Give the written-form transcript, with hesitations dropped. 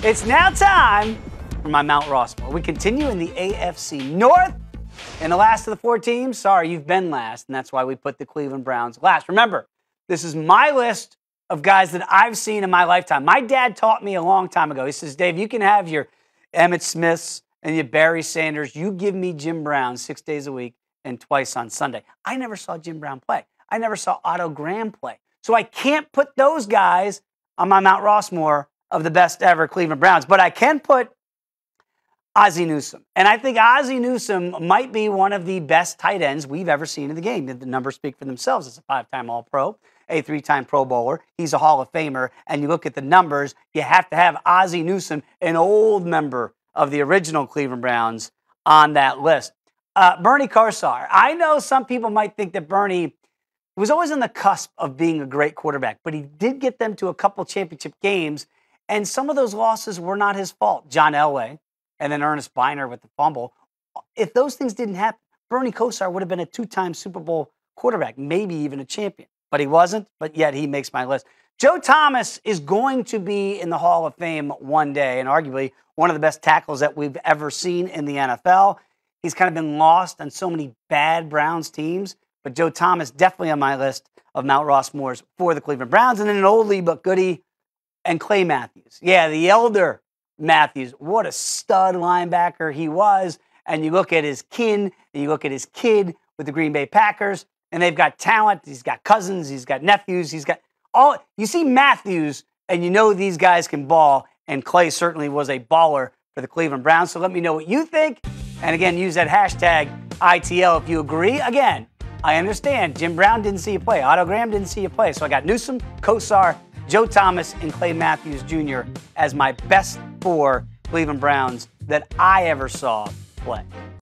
It's now time for my Mount Rossmore. We continue in the AFC North. And the last of the four teams, sorry, you've been last, and that's why we put the Cleveland Browns last. Remember, this is my list of guys that I've seen in my lifetime. My dad taught me a long time ago. He says, Dave, you can have your Emmitt Smiths and your Barry Sanders. You give me Jim Brown 6 days a week and twice on Sunday. I never saw Jim Brown play. I never saw Otto Graham play. So I can't put those guys on my Mount Rossmore of the best ever Cleveland Browns. But I can put Ozzie Newsome. And I think Ozzie Newsome might be one of the best tight ends we've ever seen in the game. The numbers speak for themselves. It's a 5-time All-Pro, a 3-time Pro Bowler. He's a Hall of Famer. And you look at the numbers, you have to have Ozzie Newsome, an old member of the original Cleveland Browns, on that list. Bernie Kosar. I know some people might think that Bernie was always on the cusp of being a great quarterback, but he did get them to a couple championship games, and some of those losses were not his fault. John Elway and then Ernest Biner with the fumble. If those things didn't happen, Bernie Kosar would have been a 2-time Super Bowl quarterback, maybe even a champion. But he wasn't, but yet he makes my list. Joe Thomas is going to be in the Hall of Fame one day, and arguably one of the best tackles that we've ever seen in the NFL. He's kind of been lost on so many bad Browns teams, but Joe Thomas definitely on my list of Mount Rossmores for the Cleveland Browns. And then an oldie but goodie, and Clay Matthews. Yeah, the elder Matthews. What a stud linebacker he was. And you look at his kin, and you look at his kid with the Green Bay Packers, and they've got talent. He's got cousins. He's got nephews. He's got all. You see Matthews, and you know these guys can ball. And Clay certainly was a baller for the Cleveland Browns. So let me know what you think. And again, use that hashtag ITL if you agree. Again, I understand Jim Brown didn't see you play. Otto Graham didn't see you play. So I got Newsome, Kosar, Joe Thomas, and Clay Matthews Jr. as my best 4 Cleveland Browns that I ever saw play.